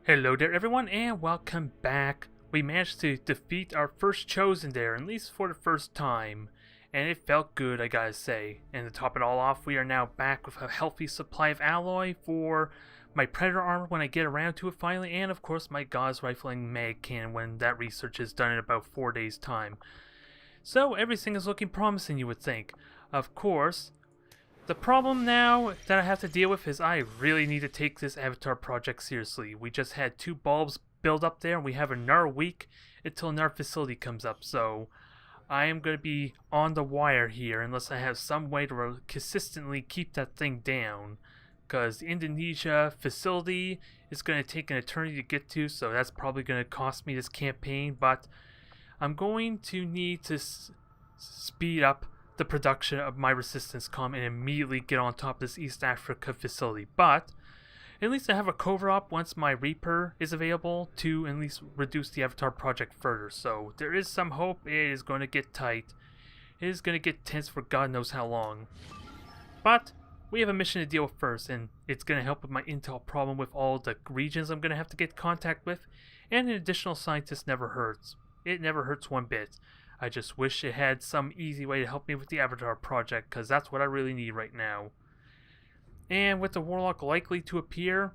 Hello there everyone and welcome back. We managed to defeat our first Chosen there, at least for the first time. And it felt good, I gotta say. And to top it all off, we are now back with a healthy supply of alloy for my Predator armor when I get around to it finally. And of course my Gauss rifling mag cannon when that research is done in about 4 days time. So everything is looking promising, you would think. Of course, the problem now that I have to deal with is I really need to take this avatar project seriously. We just had 2 bulbs build up there and we have another week until another facility comes up. So I am going to be on the wire here unless I have some way to consistently keep that thing down. Because the Indonesia facility is going to take an eternity to get to, so that's probably going to cost me this campaign. But I'm going to need to speed up the production of my resistance comm and immediately get on top of this East Africa facility. But at least I have a cover up once my Reaper is available to at least reduce the Avatar project further. So there is some hope. It is going to get tight. It is going to get tense for God knows how long. But we have a mission to deal with first, and it's going to help with my intel problem with all the regions I'm going to have to get contact with. And an additional scientist never hurts. It never hurts one bit. I just wish it had some easy way to help me with the Avatar project, because that's what I really need right now. And with the Warlock likely to appear,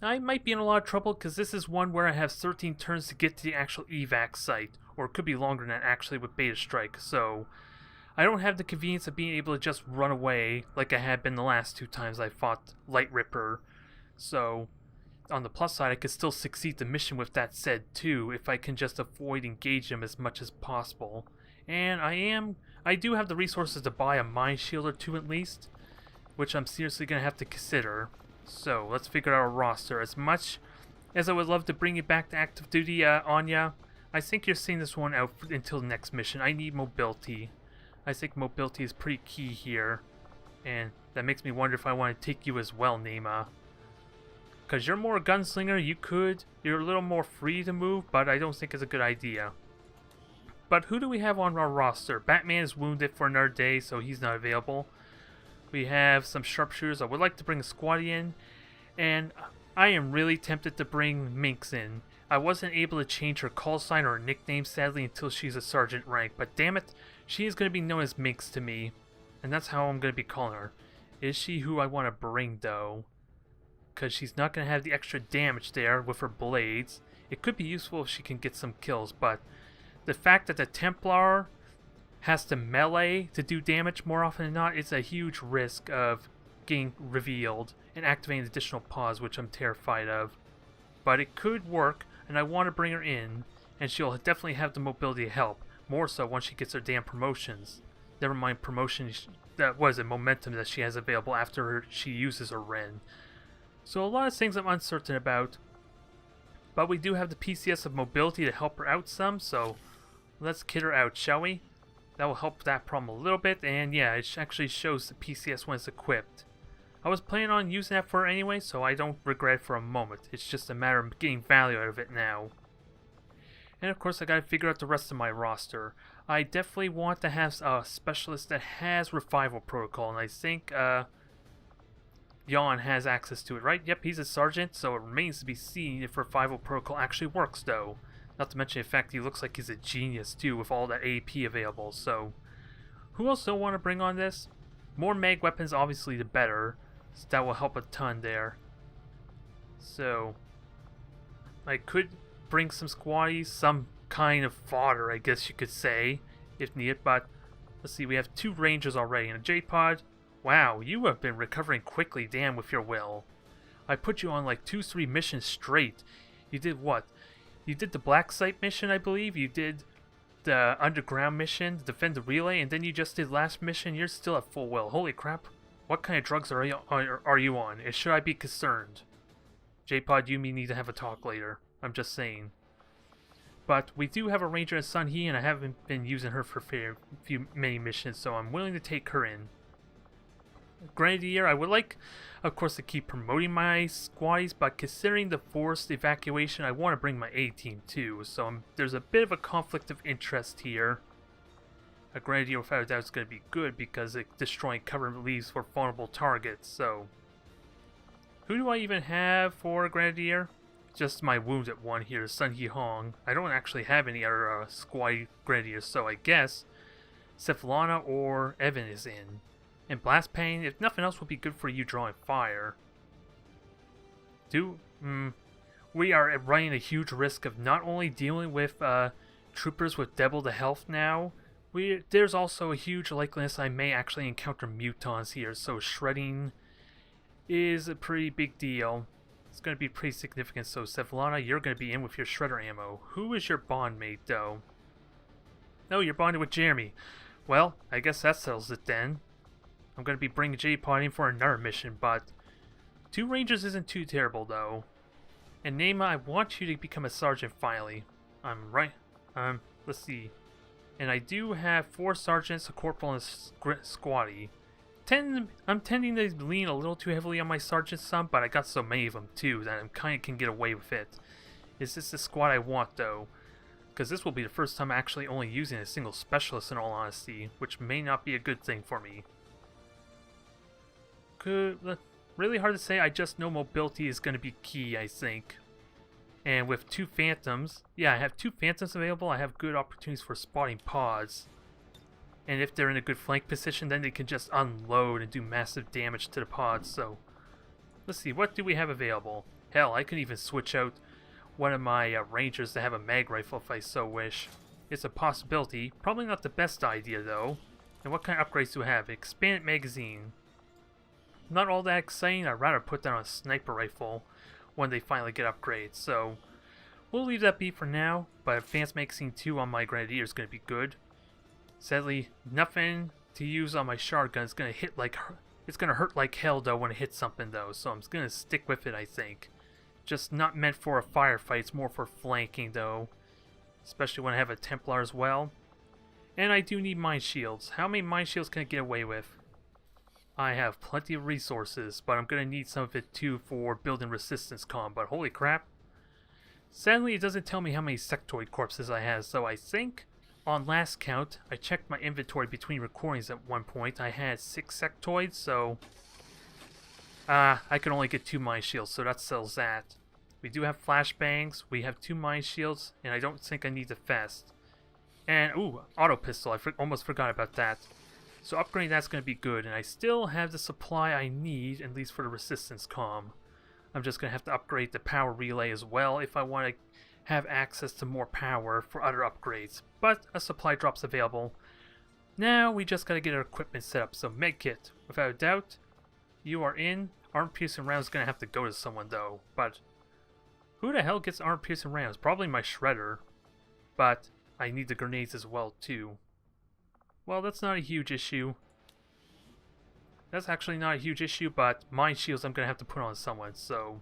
I might be in a lot of trouble, because this is one where I have 13 turns to get to the actual evac site, or it could be longer than that actually with Beta Strike, so I don't have the convenience of being able to just run away like I had been the last 2 times I fought Light Ripper. So on the plus side, I could still succeed the mission with that said too, if I can just avoid engaging them as much as possible. And I do have the resources to buy a mine shield or 2 at least, which I'm seriously going to have to consider. So let's figure out our roster. As much as I would love to bring you back to active duty, Anya, I think you're seeing this one out until the next mission. I need mobility. I think mobility is pretty key here, and that makes me wonder if I want to take you as well, Nema. Because you're more a gunslinger, you're a little more free to move, but I don't think it's a good idea. But who do we have on our roster? Batman is wounded for another day, so he's not available. We have some sharpshooters. I would like to bring a squatty in, and I am really tempted to bring Minx in. I wasn't able to change her call sign or her nickname, sadly, until she's a sergeant rank, but damn it, she is going to be known as Minx to me, and that's how I'm going to be calling her. Is she who I want to bring, though? Because she's not going to have the extra damage there with her blades. It could be useful if she can get some kills, but the fact that the Templar has to melee to do damage more often than not is a huge risk of getting revealed and activating additional pause, which I'm terrified of. But it could work, and I want to bring her in, and she'll definitely have the mobility to help, more so once she gets her damn promotions. Never mind promotions, that was a momentum that she has available after she uses her Ren. So a lot of things I'm uncertain about, but we do have the PCS of mobility to help her out some, so let's kit her out, shall we? That will help that problem a little bit, and yeah, it actually shows the PCS when it's equipped. I was planning on using that for her anyway, so I don't regret it for a moment. It's just a matter of getting value out of it now. And of course I gotta figure out the rest of my roster. I definitely want to have a specialist that has Revival Protocol, and I think Jan has access to it, right? Yep, he's a sergeant, so it remains to be seen if Revival Protocol actually works, though. Not to mention the fact he looks like he's a genius, too, with all that AP available, so who else do I want to bring on this? More mag weapons, obviously, the better. So that will help a ton there. So I could bring some squatties, some kind of fodder, I guess you could say, if needed, but let's see, we have 2 rangers already, and a J-Pod. Wow, you have been recovering quickly, damn, with your will. I put you on like 2-3 missions straight. You did what? You did the Black Site mission, I believe. You did the Underground mission, Defend the Relay, and then you just did last mission. You're still at full will. Holy crap. What kind of drugs are you on? And should I be concerned? J-Pod, you and me need to have a talk later. I'm just saying. But we do have a Ranger and Sun-Hee, and I haven't been using her for many missions, so I'm willing to take her in. Grenadier, I would like, of course, to keep promoting my squaddies, but considering the forced evacuation, I want to bring my A-team too, so there's a bit of a conflict of interest here. A Grenadier without a doubt is going to be good because it's destroying cover leaves for vulnerable targets, so who do I even have for a Grenadier? just my wounded one here, Sun He Hong. I don't actually have any other squad grenadiers, so I guess Cephalana or Evan is in. And Blast Pain, if nothing else, would be good for you drawing fire. We are running a huge risk of not only dealing with troopers with double the health now, there's also a huge likeliness I may actually encounter mutons here, so shredding is a pretty big deal. It's going to be pretty significant, so Cephalana, you're going to be in with your shredder ammo. Who is your bond mate, though? No, you're bonded with Jeremy. Well, I guess that settles it then. I'm going to be bringing J-Pod in for another mission, but 2 Rangers isn't too terrible, though. And Nema, I want you to become a sergeant finally. I'm right. Let's see. And I do have 4 sergeants, a corporal, and a squatty. I'm tending to lean a little too heavily on my sergeant some, but I got so many of them too that I kind of can get away with it. Is this the squad I want, though? Because this will be the first time actually only using a single specialist, in all honesty, which may not be a good thing for me. Really hard to say. I just know mobility is going to be key, I think. And with 2 Phantoms, yeah, I have 2 Phantoms available. I have good opportunities for spotting pods. And if they're in a good flank position, then they can just unload and do massive damage to the pods. So, let's see, what do we have available? Hell, I can even switch out one of my Rangers to have a mag rifle if I so wish. It's a possibility. Probably not the best idea, though. And what kind of upgrades do I have? Expanded magazine. Not all that exciting. I'd rather put that on a sniper rifle when they finally get upgrades. So, we'll leave that be for now. But advanced magazine 2 on my Grenadier is going to be good. Sadly, nothing to use on my shotgun is going to hit like... It's going to hurt like hell, though, when it hits something, though. So I'm going to stick with it, I think. Just not meant for a firefight. It's more for flanking, though. Especially when I have a Templar as well. And I do need mine shields. How many mine shields can I get away with? I have plenty of resources, but I'm going to need some of it, too, for building resistance comm. But holy crap. Sadly, it doesn't tell me how many sectoid corpses I have, so I think... On last count, I checked my inventory between recordings at one point. I had 6 sectoids, so... I can only get 2 mine shields, so that settles that. We do have flashbangs, we have 2 mine shields, and I don't think I need the vest. And, ooh, auto pistol, I almost forgot about that. So upgrading that's going to be good, and I still have the supply I need, at least for the resistance comm. I'm just going to have to upgrade the power relay as well if I want to have access to more power for other upgrades, but a supply drop's available. Now we just gotta get our equipment set up, so medkit. Without a doubt, you are in. Armor-piercing rounds gonna have to go to someone though, but who the hell gets armor-piercing rounds? Probably my shredder, but I need the grenades as well too. Well, that's not a huge issue. That's actually not a huge issue, but mine shields I'm gonna have to put on someone, so...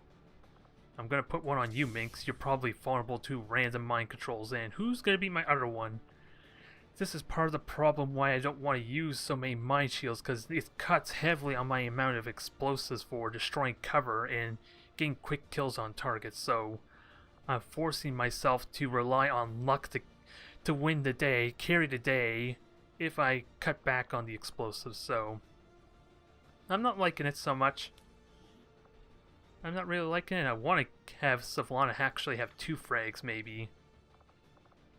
I'm going to put one on you, Minx. You're probably vulnerable to random mind controls. And who's going to be my other one? This is part of the problem why I don't want to use so many mind shields, because it cuts heavily on my amount of explosives for destroying cover and getting quick kills on targets. So I'm forcing myself to rely on luck to win the day, carry the day, if I cut back on the explosives. So I'm not liking it so much. I'm not really liking it. I want to have Cephalana actually have 2 frags, maybe.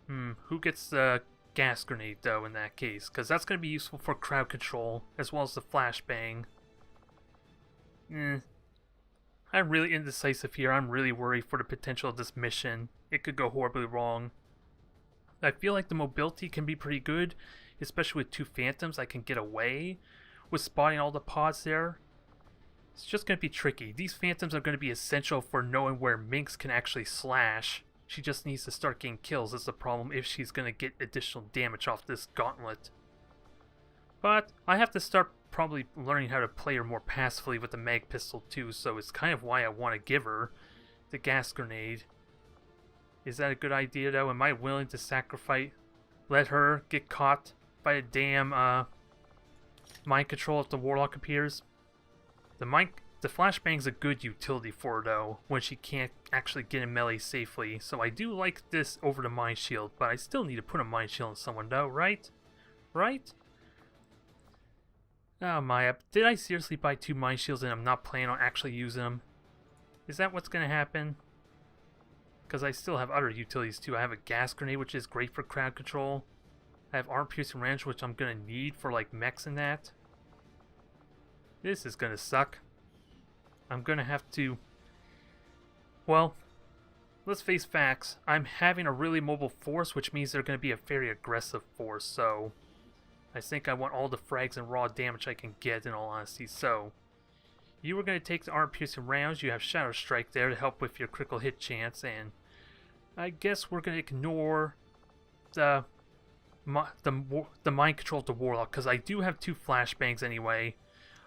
Who gets the gas grenade, though, in that case? Because that's going to be useful for crowd control, as well as the flashbang. I'm really indecisive here. I'm really worried for the potential of this mission. It could go horribly wrong. I feel like the mobility can be pretty good, especially with 2 Phantoms. I can get away with spotting all the pods there. It's just going to be tricky. These Phantoms are going to be essential for knowing where Minx can actually slash. She just needs to start getting kills. That's the problem if she's going to get additional damage off this gauntlet. But I have to start probably learning how to play her more passively with the mag pistol too, so it's kind of why I want to give her the gas grenade. Is that a good idea though? Am I willing to sacrifice, let her get caught by a damn mind control if the Warlock appears? The flashbang's a good utility for her though, when she can't actually get in melee safely, so I do like this over the mind shield, but I still need to put a mind shield on someone though, right? Right? Oh my, did I seriously buy 2 mind shields and I'm not planning on actually using them? Is that what's gonna happen? because I still have other utilities too. I have a gas grenade, which is great for crowd control. I have arm-piercing range, which I'm gonna need for like mechs and that. This is gonna suck. I'm gonna have to... Well, let's face facts. I'm having a really mobile force, which means they're gonna be a very aggressive force, so... I think I want all the frags and raw damage I can get, in all honesty, so... You were going to take the arm-piercing rounds. You have Shadow Strike there to help with your critical hit chance, and I guess we're going to ignore the mind control of the Warlock, because I do have 2 flashbangs anyway.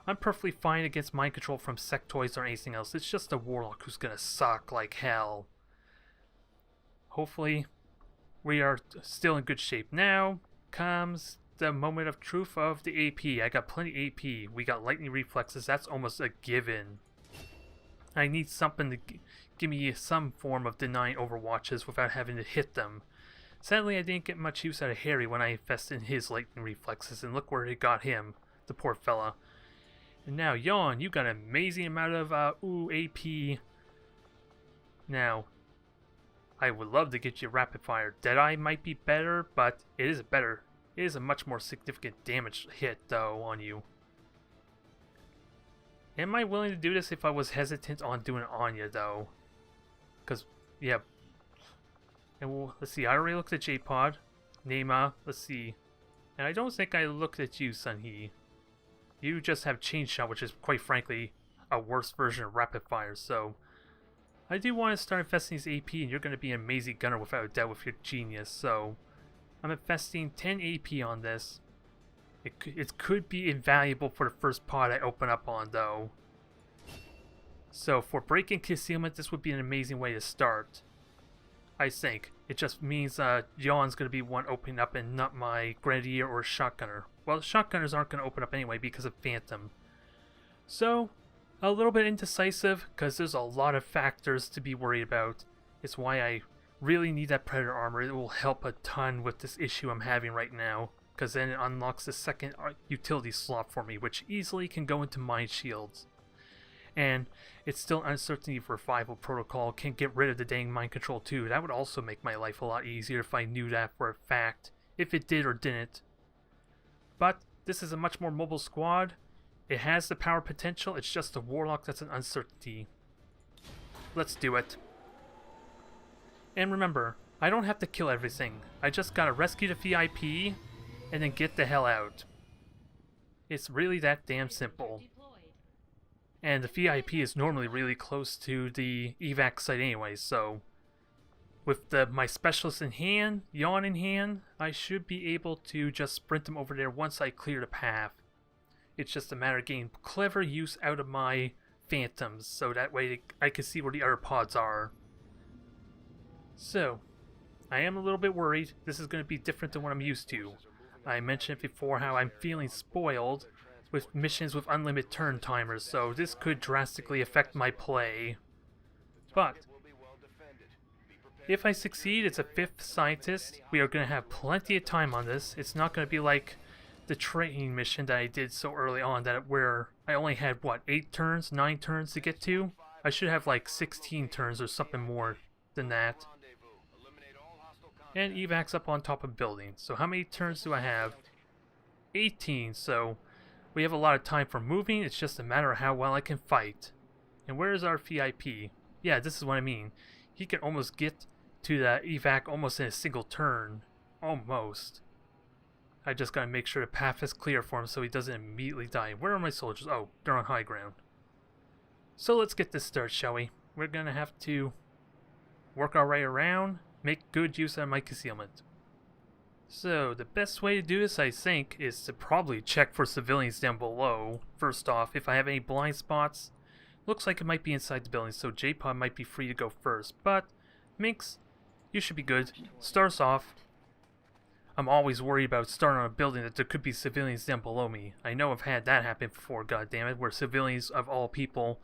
I'm perfectly fine against mind control from sectoids or anything else. It's just the Warlock who's going to suck like hell. Hopefully, we are still in good shape. Now comes the moment of truth of the AP. I got plenty AP. We got lightning reflexes. That's almost a given. I need something to give me some form of denying overwatches without having to hit them. Sadly, I didn't get much use out of Harry when I invested in his lightning reflexes, and look where it got him, the poor fella. And now, Yawn, you got an amazing amount of AP. Now, I would love to get you rapid fire. Deadeye might be better, but it is better. It is a much more significant damage hit, though, on you. Am I willing to do this if I was hesitant on doing Anya, though? Because, yeah. And we'll, let's see, I already looked at J-Pod. Nema, let's see. And I don't think I looked at you, Sunhee. You just have Chain Shot, which is, quite frankly, a worse version of Rapid Fire, so... I do want to start investing these AP, and you're going to be an amazing gunner without a doubt with your genius, so... I'm investing 10 AP on this. It could be invaluable for the first pod I open up on, though. So for breaking concealment, this would be an amazing way to start. I think. It just means Yawn's going to be one opening up and not my Grenadier or Shotgunner. Well, Shotgunners aren't going to open up anyway because of Phantom. So, a little bit indecisive because there's a lot of factors to be worried about. It's why I really need that Predator armor. It will help a ton with this issue I'm having right now, because then it unlocks the second utility slot for me, which easily can go into Mind Shields. And it's still Uncertainty Revival Protocol can get rid of the dang mind control too. That would also make my life a lot easier if I knew that for a fact, if it did or didn't. But this is a much more mobile squad. It has the power potential, it's just the Warlock that's an uncertainty. Let's do it. And remember, I don't have to kill everything. I just gotta rescue the VIP and then get the hell out. It's really that damn simple. And the VIP is normally really close to the evac site anyway, so with my specialist in hand, Yawn in hand, I should be able to just sprint them over there once I clear the path. It's just a matter of getting clever use out of my phantoms, so that way I can see where the other pods are. So, I am a little bit worried. This is going to be different than what I'm used to. I mentioned before how I'm feeling spoiled with missions with unlimited turn timers, so this could drastically affect my play. But, if I succeed, it's a 5th scientist. We are going to have plenty of time on this. It's not going to be like the training mission that I did so early on, where I only had, what, 8 turns, 9 turns to get to? I should have like 16 turns or something more than that. And evac's up on top of buildings. So how many turns do I have? 18, so we have a lot of time for moving. It's just a matter of how well I can fight. And where is our VIP? Yeah, this is what I mean. He can almost get to the evac almost in a single turn. Almost. I just gotta make sure the path is clear for him so he doesn't immediately die. Where are my soldiers? Oh, they're on high ground. So let's get this started, shall we? We're gonna have to work our way around. Make good use out of my concealment. So, the best way to do this, I think, is to probably check for civilians down below. First off, if I have any blind spots. Looks like it might be inside the building, so J-Pod might be free to go first. But, Minx, you should be good. Start us off. I'm always worried about starting on a building that there could be civilians down below me. I know I've had that happen before, goddammit, where civilians, of all people,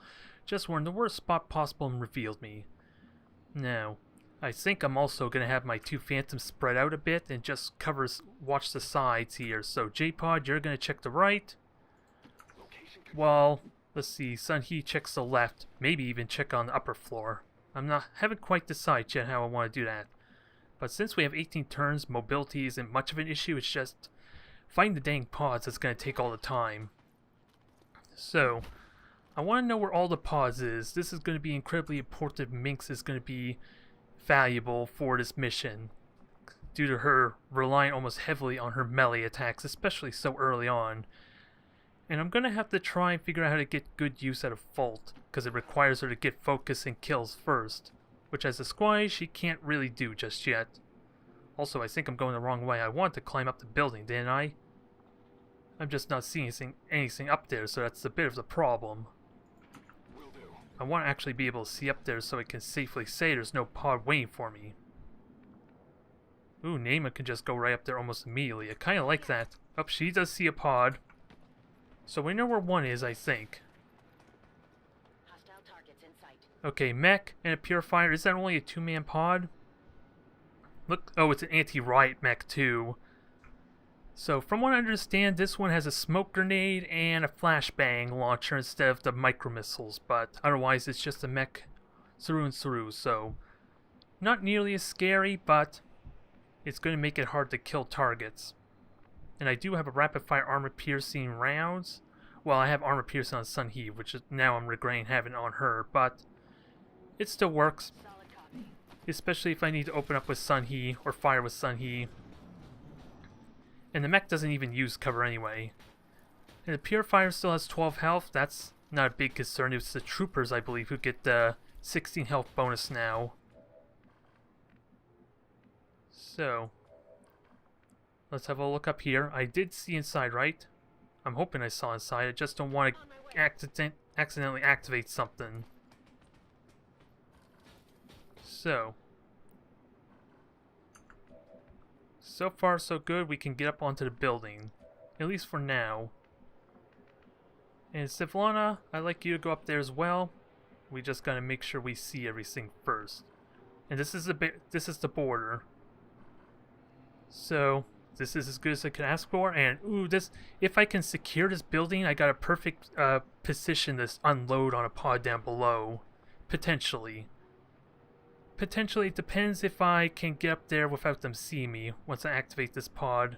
just were in the worst spot possible and revealed me. Now, I think I'm also going to have my 2 phantoms spread out a bit and just watch the sides here. So J-Pod, you're going to check the right. Well, let's see, Sunhee checks the left. Maybe even check on the upper floor. Haven't quite decided yet how I want to do that. But since we have 18 turns, mobility isn't much of an issue. It's just finding the dang pods that's going to take all the time. So, I want to know where all the pods is. This is going to be incredibly important. Minx is going to be valuable for this mission, due to her relying almost heavily on her melee attacks, especially so early on. And I'm going to have to try and figure out how to get good use out of Fault, because it requires her to get focus and kills first, which as a squad she can't really do just yet. Also, I think I'm going the wrong way. I wanted to climb up the building, didn't I? I'm just not seeing anything up there, so that's a bit of the problem. I want to actually be able to see up there so I can safely say there's no pod waiting for me. Ooh, Naima can just go right up there almost immediately. I kind of like that. Oh, she does see a pod. So we know where one is, I think. Hostile targets in sight. Okay, mech and a purifier. Is that only a two-man pod? Look, oh, it's an anti-riot mech too. So from what I understand, this one has a smoke grenade and a flashbang launcher instead of the micro missiles, but otherwise it's just a mech through and through. So not nearly as scary, but it's going to make it hard to kill targets. And I do have a rapid-fire armor-piercing rounds. Well, I have armor-piercing on Sun He, which is now I'm regretting having on her, but it still works. Especially if I need to open up with Sun He or fire with Sun He. And the mech doesn't even use cover anyway. And the purifier still has 12 health. That's not a big concern. It's the troopers, I believe, who get the 16 health bonus now. So, let's have a look up here. I did see inside, right? I'm hoping I saw inside. I just don't want to accidentally activate something. So far so good. We can get up onto the building, at least for now. And Sivlana, I'd like you to go up there as well. We just gotta make sure we see everything first. And this is the border. So this is as good as I could ask for. And ooh, if I can secure this building, I got a perfect position to unload on a pod down below. Potentially. Potentially, it depends if I can get up there without them seeing me once I activate this pod.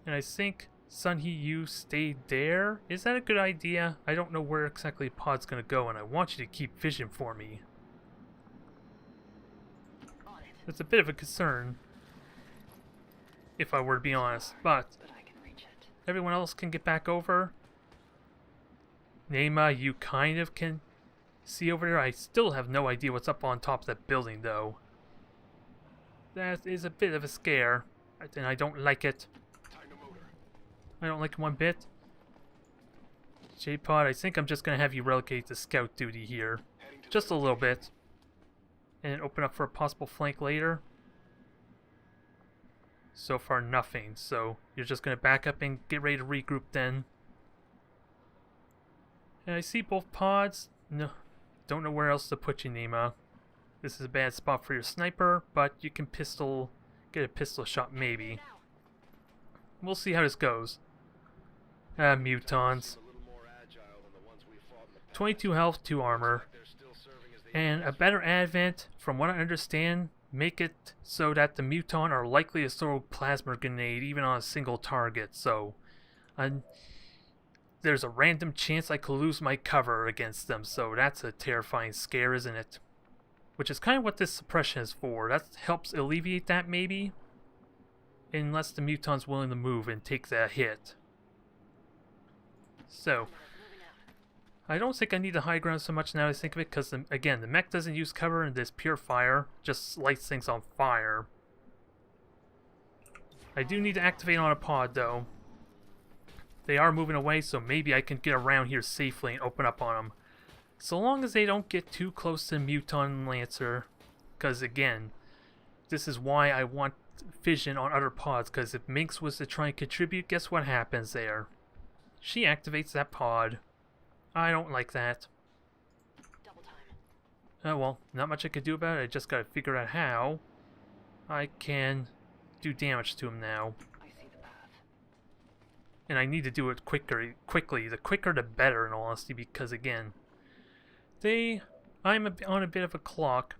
And I think, Sun He, you stayed there? Is that a good idea? I don't know where exactly the pod's gonna go, and I want you to keep vision for me. That's a bit of a concern, if I were to be honest, but everyone else can get back over. Naima, you kind of can see over there. I still have no idea what's up on top of that building, though. That is a bit of a scare, and I don't like it. I don't like it one bit. J-Pod, I think I'm just going to have you relegate to scout duty here. Just a little bit. And open up for a possible flank later. So far, nothing. So you're just going to back up and get ready to regroup then. And I see both pods. No, don't know where else to put you, Naima. This is a bad spot for your sniper, but you can get a pistol shot maybe. We'll see how this goes. Mutons. 22 health, 2 armor. And a better advent, from what I understand, make it so that the Muton are likely to throw a plasma grenade even on a single target. So, there's a random chance I could lose my cover against them. So that's a terrifying scare, isn't it? Which is kind of what this suppression is for. That helps alleviate that maybe. Unless the Muton's willing to move and take that hit. So, I don't think I need the high ground so much now I think of it, because again, the mech doesn't use cover and this pure fire just lights things on fire. I do need to activate on a pod though. They are moving away, so maybe I can get around here safely and open up on them. So long as they don't get too close to Muton Lancer, because again, this is why I want vision on other pods, because if Minx was to try and contribute, guess what happens there? She activates that pod. I don't like that. Oh well, not much I could do about it. I just gotta figure out how I can do damage to him now. And I need to do it quickly. The quicker the better, in all honesty, because again, they on a bit of a clock.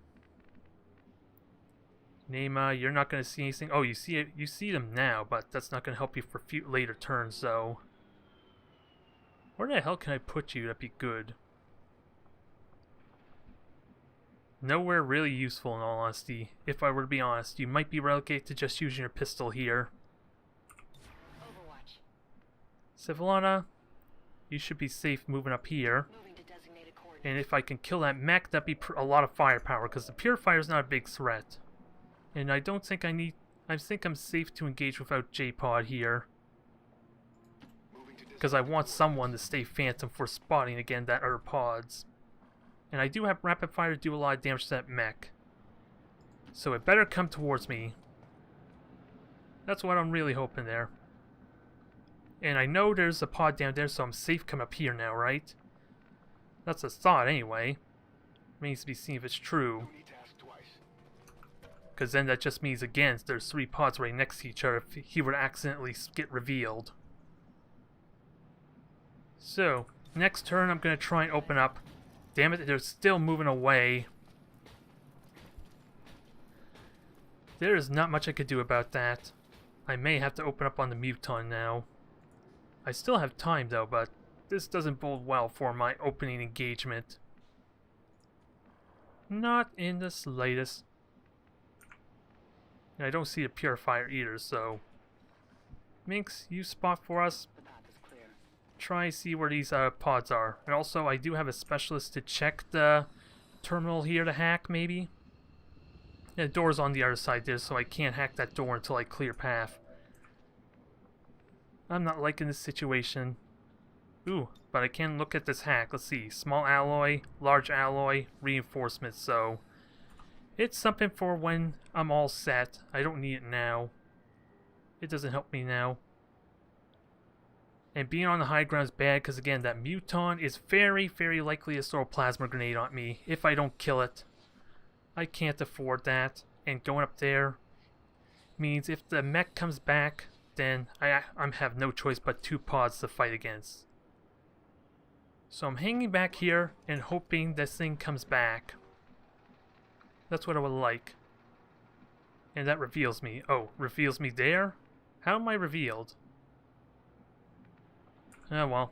Nema, you're not going to see anything. Oh, you see it. You see them now, but that's not going to help you for later turns, though. Where the hell can I put you? That'd be good. Nowhere really useful, in all honesty. If I were to be honest, you might be relegated to just using your pistol here. Overwatch. Civilana, you should be safe moving up here. Moving to designated coordinates. And if I can kill that mech, that'd be a lot of firepower, because the Purifier is not a big threat. And I don't think I need... I think I'm safe to engage without J-Pod here. Because I want someone to stay Phantom for spotting again that other pods. And I do have Rapid Fire to do a lot of damage to that mech. So it better come towards me. That's what I'm really hoping there. And I know there's a pod down there, so I'm safe come up here now, right? That's a thought anyway. Remains to be seen if it's true. Because then that just means, again, there's 3 pods right next to each other if he were to accidentally get revealed. So, next turn I'm going to try and open up. Damn it, they're still moving away. There is not much I could do about that. I may have to open up on the Muton now. I still have time though, but this doesn't bode well for my opening engagement. Not in the slightest. And I don't see a Purifier either, so... Minx, you spot for us. The path is clear. Try see where these pods are. And also, I do have a specialist to check the terminal here to hack, maybe. The door's on the other side there, so I can't hack that door until I clear path. I'm not liking this situation. Ooh, but I can look at this hack. Let's see. Small alloy, large alloy, reinforcements, so... It's something for when I'm all set. I don't need it now. It doesn't help me now. And being on the high ground is bad because, again, that Muton is very, very likely to throw a plasma grenade on me if I don't kill it. I can't afford that. And going up there means if the mech comes back, then I have no choice but 2 pods to fight against. So I'm hanging back here and hoping this thing comes back. That's what I would like. And that reveals me. Oh, reveals me there? How am I revealed? Oh well.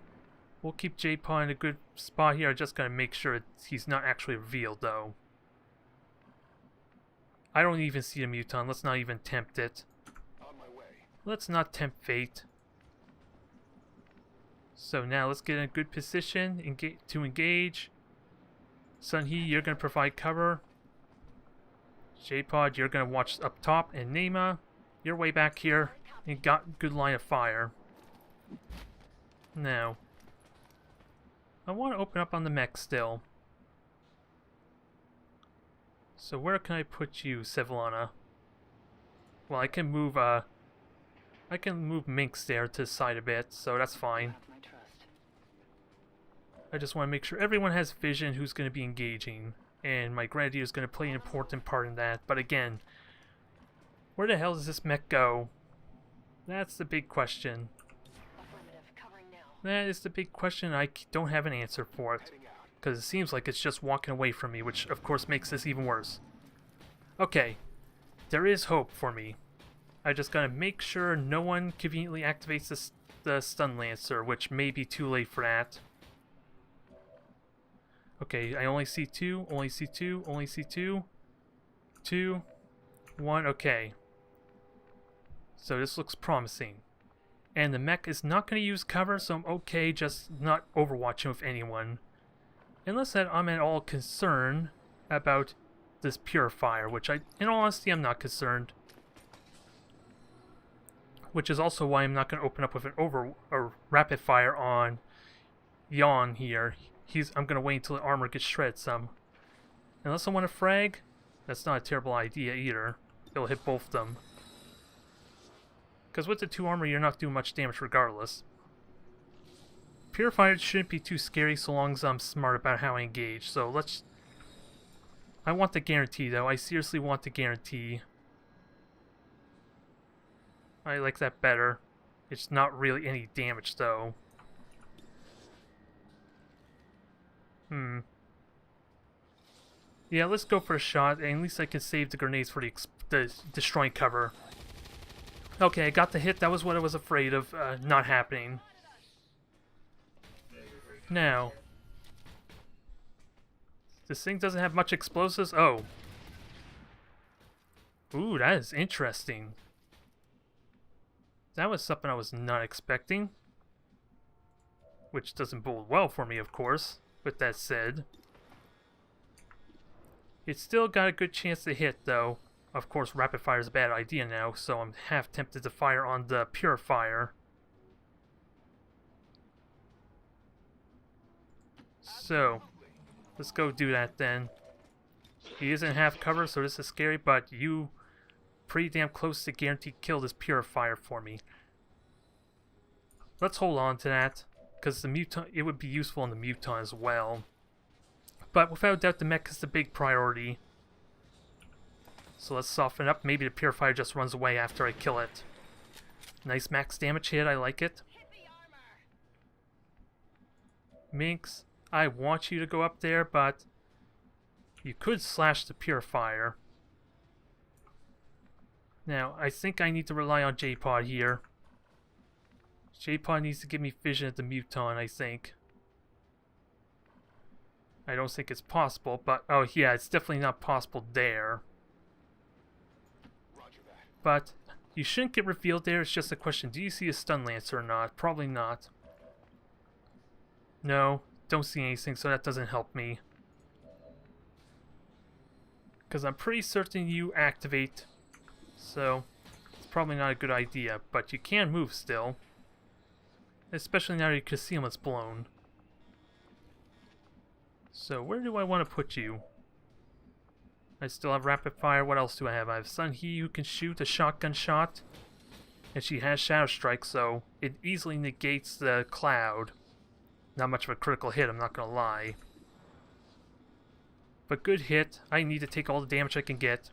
We'll keep J-Paw in a good spot here. I just gotta make sure he's not actually revealed though. I don't even see a Muton. Let's not even tempt it. On my way. Let's not tempt fate. So now let's get in a good position to engage. Sunhee, you're gonna provide cover. J-Pod, you're going to watch up top, and Nema, you're way back here, and got good line of fire. Now, I want to open up on the mech still. So where can I put you, Civilana? Well, I can move Minx there to the side a bit, so that's fine. Have my trust. I just want to make sure everyone has vision who's going to be engaging. And my Grenadier is going to play an important part in that. But again, where the hell does this mech go? That's the big question. Affirmative. Covering now. That is the big question. I don't have an answer for it. Because it seems like it's just walking away from me, which of course makes this even worse. Okay, there is hope for me. I just gotta make sure no one conveniently activates the Stun Lancer, which may be too late for that. Okay, I only see 2, only see 2, only see 2. 2, 1, okay. So this looks promising. And the mech is not going to use cover, so I'm okay just not overwatching with anyone. Unless that I'm at all concerned about this Purifier, which in all honesty, I'm not concerned. Which is also why I'm not going to open up with a rapid fire on Yawn here. I'm going to wait until the armor gets shredded some. Unless I want to frag, that's not a terrible idea either. It'll hit both of them. Because with the 2 armor, you're not doing much damage regardless. Purifier shouldn't be too scary so long as I'm smart about how I engage. So let's... I want the guarantee though. I seriously want the guarantee. I like that better. It's not really any damage though. Yeah, let's go for a shot, and at least I can save the grenades for the destroying cover. Okay, I got the hit. That was what I was afraid of not happening. Now, this thing doesn't have much explosives. Oh. Ooh, that is interesting. That was something I was not expecting. Which doesn't bode well for me, of course. With that said. It's still got a good chance to hit, though. Of course, rapid fire is a bad idea now, so I'm half tempted to fire on the purifier. So, let's go do that then. He isn't half cover, so this is scary, but you pretty damn close to guaranteed kill this purifier for me. Let's hold on to that, because the mutant, it would be useful in the mutant as well. But without doubt, the mech is the big priority. So let's soften up. Maybe the purifier just runs away after I kill it. Nice max damage hit, I like it. Minx, I want you to go up there, but you could slash the purifier. Now, I think I need to rely on J-Pod here. J-Pod needs to give me vision at the mutant, I think. I don't think it's possible, but... oh, yeah, it's definitely not possible there. But you shouldn't get revealed there. It's just a question, do you see a stun lancer or not? Probably not. No, don't see anything, so that doesn't help me. Because I'm pretty certain you activate... so, it's probably not a good idea, but you can move still. Especially now your concealment's blown. So, where do I want to put you? I still have rapid fire. What else do I have? I have Sun He who can shoot a shotgun shot. And she has Shadow Strike, so it easily negates the cloud. Not much of a critical hit, I'm not gonna lie. But good hit. I need to take all the damage I can get.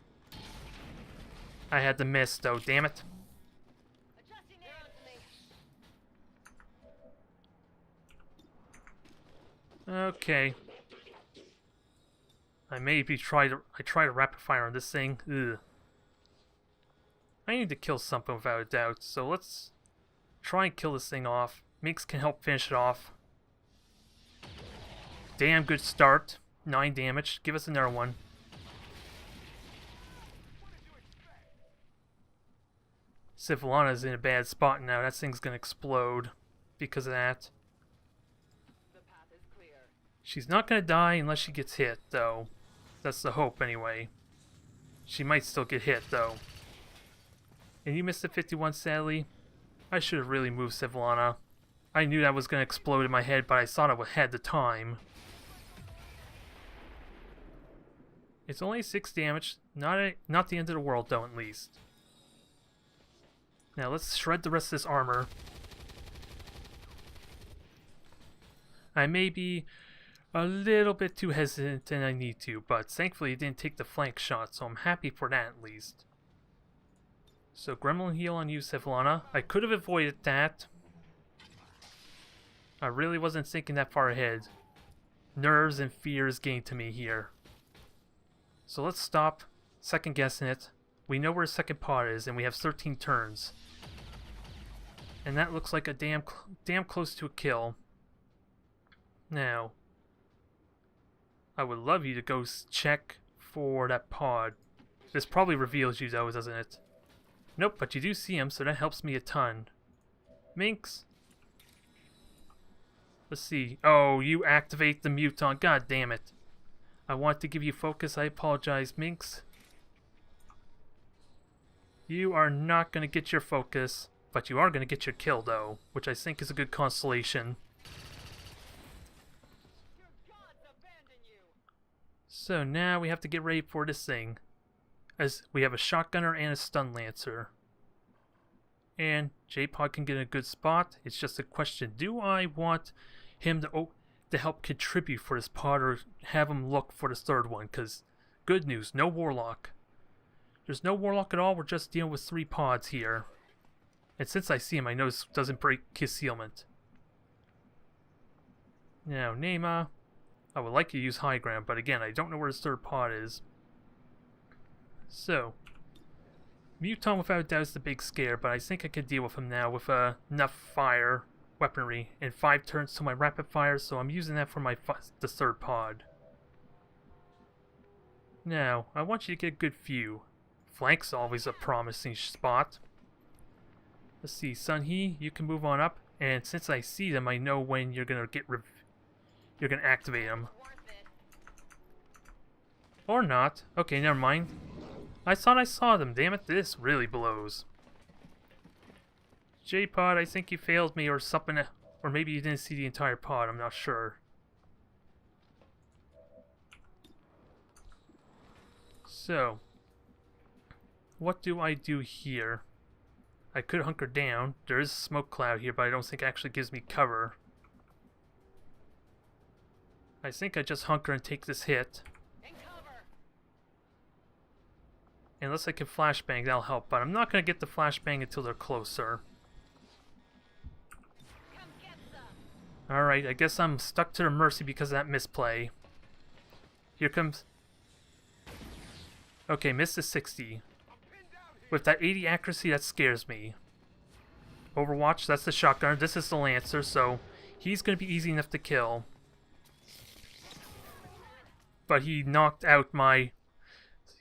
I had to miss though, damn it. Okay. I maybe try to rapid fire on this thing. Ugh. I need to kill something without a doubt, so let's try and kill this thing off. Minx can help finish it off. Damn good start. 9 damage. Give us another one. Sivlana's in a bad spot now. That thing's gonna explode because of that. She's not gonna die unless she gets hit, though. That's the hope, anyway. She might still get hit, though. And you missed the 51, sadly. I should have really moved Sivlana. I knew that was gonna explode in my head, but I thought I had the time. It's only 6 damage. Not the end of the world, though, at least. Now, let's shred the rest of this armor. I may be a little bit too hesitant than I need to, but thankfully it didn't take the flank shot, so I'm happy for that at least. So Gremlin heal on you, Sivlana. I could have avoided that. I really wasn't thinking that far ahead. Nerves and fears getting to me here. So let's stop second guessing it. We know where second pod is, and we have 13 turns. And that looks like a damn close to a kill. Now, I would love you to go check for that pod. This probably reveals you though, doesn't it? Nope, but you do see him, so that helps me a ton. Minx? Let's see. Oh, you activate the mutant. God damn it. I want to give you focus. I apologize, Minx. You are not going to get your focus, but you are going to get your kill though, which I think is a good consolation. So now we have to get ready for this thing. As we have a shotgunner and a stun lancer. And J-Pod can get in a good spot. It's just a question, do I want him to help contribute for this pod or have him look for the third one? Because good news, no Warlock. There's no Warlock at all, we're just dealing with 3 pods here. And since I see him, I know this doesn't break concealment. Now, Nema, I would like to use high ground, but again, I don't know where the third pod is. So, Muton without a doubt is the big scare, but I think I can deal with him now with enough fire weaponry and 5 turns to my rapid fire, so I'm using that for the third pod. Now, I want you to get a good view. Flank's always a promising spot. Let's see, Sunhee, you can move on up, and since I see them, I know when you're gonna you're gonna activate them. Or not. Okay, never mind. I thought I saw them. Damn it, this really blows. J-Pod, I think you failed me or something, or maybe you didn't see the entire pod, I'm not sure. So, what do I do here? I could hunker down. There is a smoke cloud here, but I don't think it actually gives me cover. I think I just hunker and take this hit. Unless I can flashbang, that'll help, but I'm not going to get the flashbang until they're closer. Alright, I guess I'm stuck to their mercy because of that misplay. Here comes... Okay, missed the 60. With that 80 accuracy, that scares me. Overwatch, that's the shotgun. This is the Lancer, so he's going to be easy enough to kill. But he knocked out my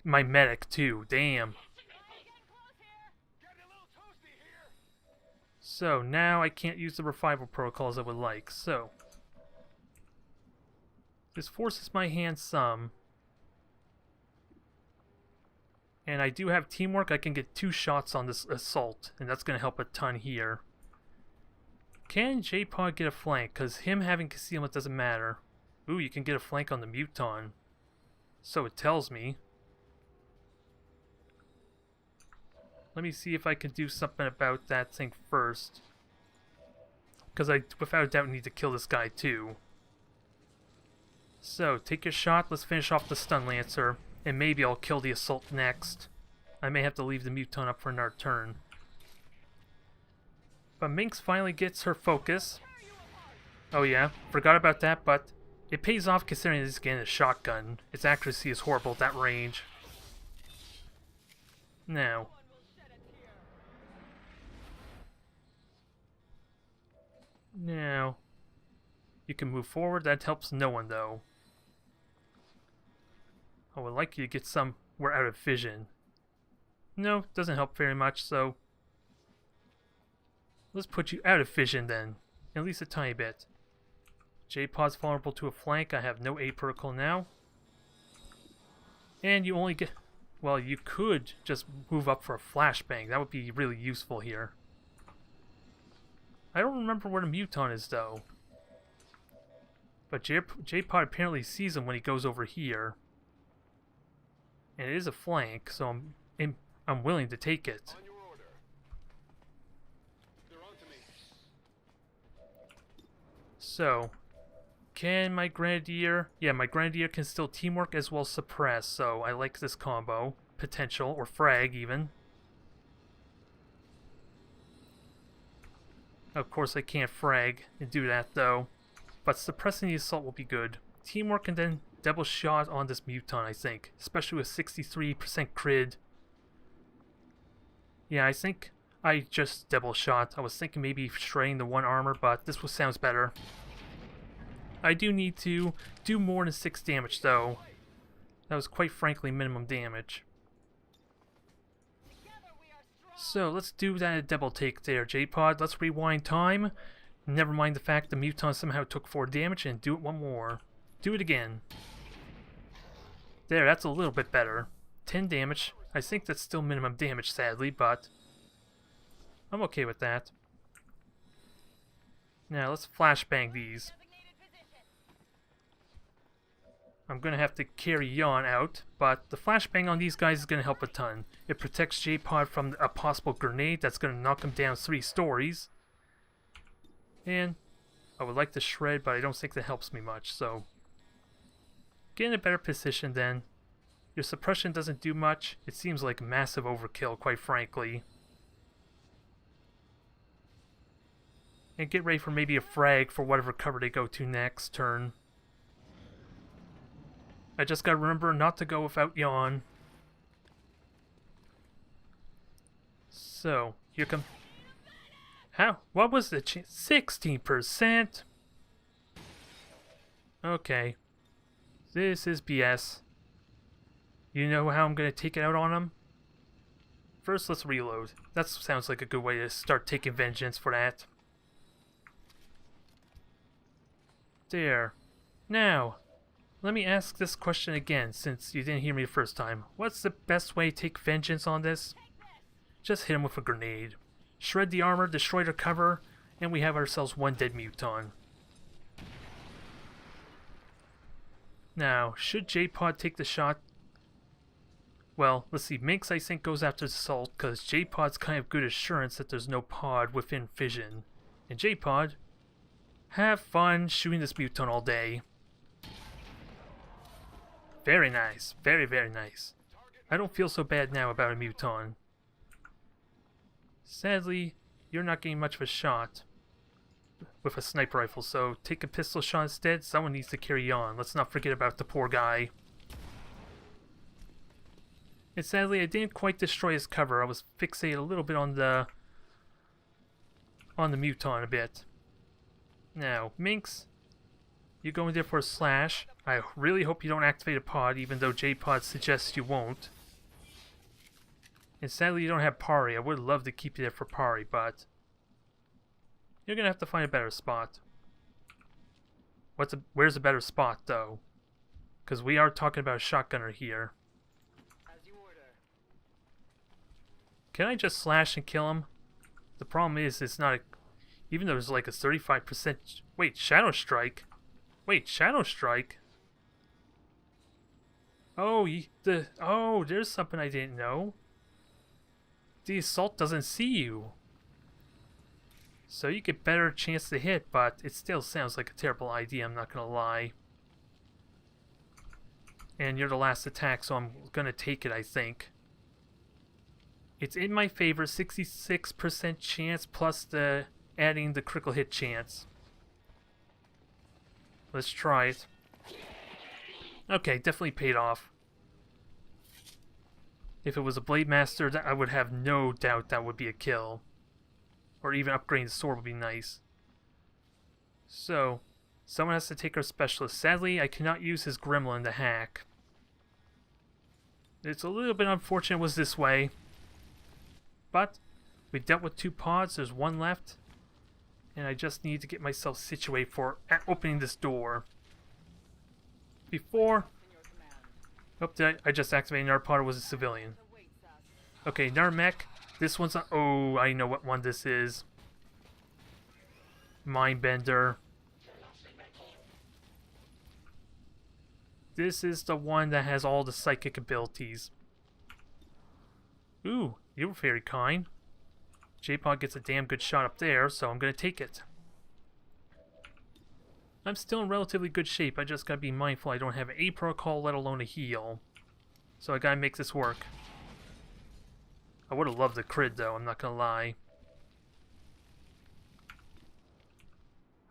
medic too. Damn. So now I can't use the revival protocols I would like. So this forces my hand some. And I do have teamwork. I can get 2 shots on this assault, and that's going to help a ton here. Can J-Pod get a flank? Because him having concealment doesn't matter. Ooh, you can get a flank on the Muton. So it tells me. Let me see if I can do something about that thing first. Because I, without a doubt, need to kill this guy too. So, take your shot. Let's finish off the Stun Lancer. And maybe I'll kill the Assault next. I may have to leave the Muton up for another turn. But Minx finally gets her focus. Oh yeah, forgot about that, but it pays off considering it's getting a shotgun. Its accuracy is horrible at that range. Now... Now, you can move forward. That helps no one, though. I would like you to get somewhere out of vision. No, doesn't help very much, so... Let's put you out of vision, then. At least a tiny bit. J-Pod's vulnerable to a flank. I have no A protocol now. And you only get... Well, you could just move up for a flashbang. That would be really useful here. I don't remember where the Muton is, though. But J-Pod apparently sees him when he goes over here. And it is a flank, so I'm willing to take it. So, can my Grenadier... Yeah, my Grenadier can still teamwork as well as suppress, so I like this combo. Potential, or frag, even. Of course, I can't frag and do that, though. But suppressing the assault will be good. Teamwork and then double shot on this Muton, I think. Especially with 63% crit. Yeah, I think I just double shot. I was thinking maybe shredding the 1 armor, but this one sounds better. I do need to do more than 6 damage, though. That was quite frankly minimum damage. So, let's do that double take there, J-Pod. Let's rewind time. Never mind the fact the Muton somehow took 4 damage, and do it one more. Do it again. There, that's a little bit better. 10 damage. I think that's still minimum damage, sadly, but I'm okay with that. Now, let's flashbang these. I'm going to have to carry Yawn out, but the flashbang on these guys is going to help a ton. It protects J-Pod from a possible grenade that's going to knock him down 3 stories. And I would like to shred, but I don't think that helps me much, so... Get in a better position then. Your suppression doesn't do much. It seems like massive overkill, quite frankly. And get ready for maybe a frag for whatever cover they go to next turn. I just gotta remember not to go without yawn. So, here come... How? What was the chance? 16%? Okay. This is BS. You know how I'm gonna take it out on him? First, let's reload. That sounds like a good way to start taking vengeance for that. There. Now, let me ask this question again, since you didn't hear me the first time. What's the best way to take vengeance on this? Just hit him with a grenade. Shred the armor, destroy their cover, and we have ourselves one dead muton. Now, should J-Pod take the shot? Well, let's see. Minx, I think, goes after the Salt, because J-Pod's kind of good assurance that there's no pod within vision. And J-Pod, have fun shooting this muton all day. Very nice. Very, very nice. I don't feel so bad now about a muton. Sadly, you're not getting much of a shot with a sniper rifle, so take a pistol shot instead. Someone needs to carry on. Let's not forget about the poor guy. And sadly, I didn't quite destroy his cover. I was fixated a little bit on the muton a bit. Now, Minx, you go in there for a slash. I really hope you don't activate a pod, even though J-Pod suggests you won't. And sadly, you don't have Pari. I would love to keep you there for Pari, but you're gonna have to find a better spot. Where's a better spot, though? Because we are talking about a shotgunner here. Can I just slash and kill him? The problem is, it's not a... Even though there's like a 35%... Wait, Shadow Strike? Wait, Shadow Strike? Oh, oh, there's something I didn't know. The assault doesn't see you. So you get better chance to hit, but it still sounds like a terrible idea, I'm not gonna lie. And you're the last attack, so I'm gonna take it, I think. It's in my favor, 66% chance plus the adding the critical hit chance. Let's try it. Okay, definitely paid off. If it was a Blade Master, I would have no doubt that would be a kill. Or even upgrading the sword would be nice. So, someone has to take our specialist. Sadly, I cannot use his gremlin to hack. It's a little bit unfortunate it was this way. But, we dealt with 2 pods, there's 1 left. And I just need to get myself situated for opening this door. Before... Oh, I just activated another pod, was a civilian. Okay, Narmech. This one's not... Oh, I know what one this is. Mindbender. This is the one that has all the psychic abilities. Ooh, you were very kind. J-Pod gets a damn good shot up there, so I'm gonna take it. I'm still in relatively good shape, I just gotta be mindful I don't have a protocol, let alone a heal. So I gotta make this work. I would've loved the crit though, I'm not gonna lie.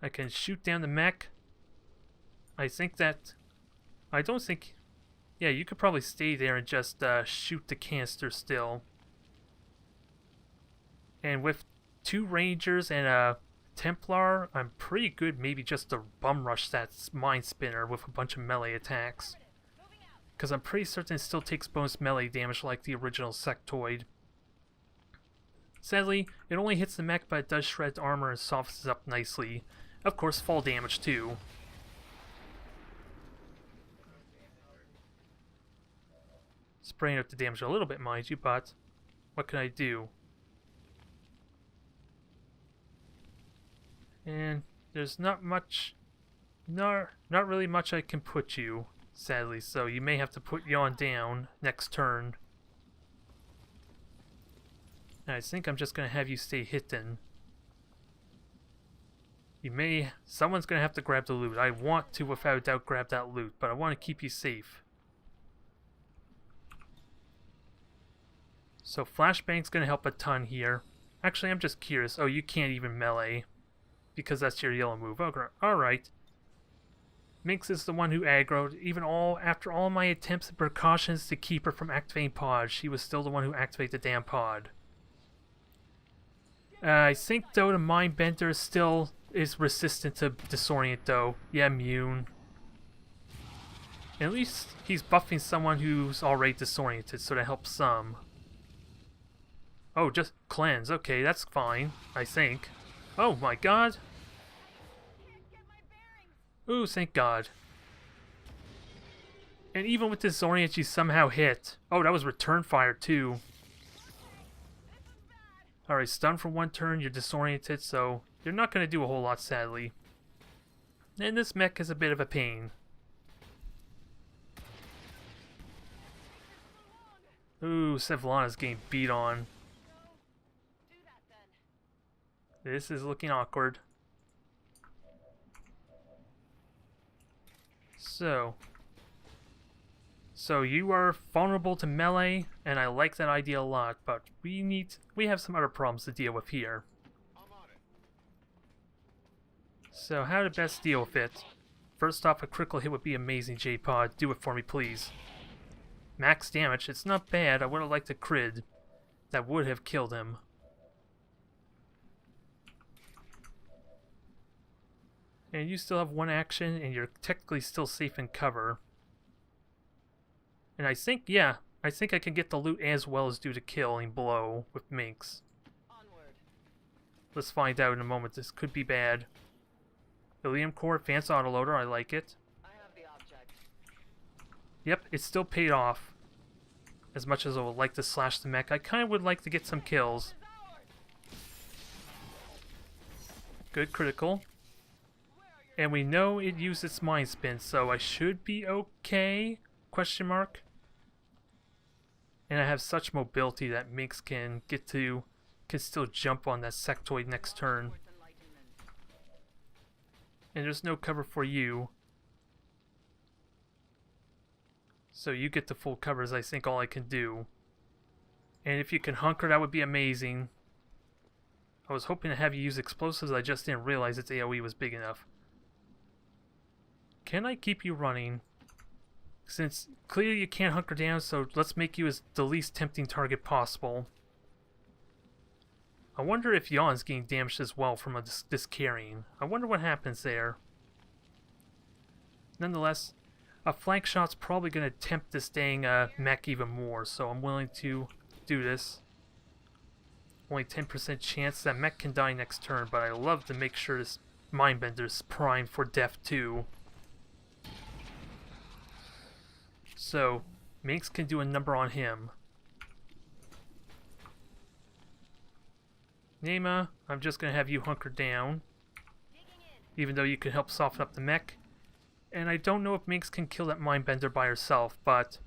I can shoot down the mech. I think that... I don't think... Yeah, you could probably stay there and just shoot the canister still. And with 2 Rangers and a Templar, I'm pretty good maybe just to bum rush that Mind Spinner with a bunch of melee attacks. Because I'm pretty certain it still takes bonus melee damage like the original Sectoid. Sadly, it only hits the mech, but it does shred armor and softens up nicely. Of course, fall damage too. Spraying up the damage a little bit, mind you, but what can I do? And there's not much, not really much I can put you, sadly, so you may have to put Yawn down next turn. And I think I'm just going to have you stay hidden. Someone's going to have to grab the loot. I want to, without a doubt, grab that loot, but I want to keep you safe. So Flashbang's going to help a ton here. Actually, I'm just curious. Oh, you can't even melee. Because that's your yellow move. Okay, alright. Minx is the one who aggroed. Even after all my attempts and precautions to keep her from activating pods, she was still the one who activated the damn pod. I think though the Mindbender still is resistant to Disorient though. Yeah, immune. At least he's buffing someone who's already disoriented, so that helps some. Oh, just cleanse. Okay, that's fine, I think. Oh my god. Ooh, thank god. And even with disorient, she somehow hit. Oh, that was return fire too. Alright, stun for one turn, you're disoriented, so you're not going to do a whole lot, sadly. And this mech is a bit of a pain. Ooh, Sevlana's getting beat on. This is looking awkward. So you are vulnerable to melee, and I like that idea a lot, but we have some other problems to deal with here. So how to best deal with it? First off, a critical hit would be amazing, J-Pod. Do it for me, please. Max damage, it's not bad. I would have liked a crit. That would have killed him. And you still have one action, and you're technically still safe in cover. And I think, yeah, I think I can get the loot as well as do the killing blow with Minx. Onward. Let's find out in a moment. This could be bad. Ilium Core, Advanced Autoloader, I like it. I have the object. Yep, it still paid off. As much as I would like to slash the mech, I kind of would like to get some kills. Good critical. And we know it used its mind spin, so I should be okay? Question mark. And I have such mobility that Minx can still jump on that sectoid next turn. And there's no cover for you. So you get the full covers, I think, all I can do. And if you can hunker, that would be amazing. I was hoping to have you use explosives, I just didn't realize its AoE was big enough. Can I keep you running? Since clearly you can't hunker down, so let's make you as the least tempting target possible. I wonder if Yawn's getting damaged as well from this carrying. I wonder what happens there. Nonetheless, a flank shot's probably going to tempt this dang mech even more, so I'm willing to do this. Only 10% chance that mech can die next turn, but I love to make sure this Mindbender's primed for death too. So, Minx can do a number on him. Nema, I'm just going to have you hunker down. Even though you can help soften up the mech. And I don't know if Minx can kill that Mindbender by herself, but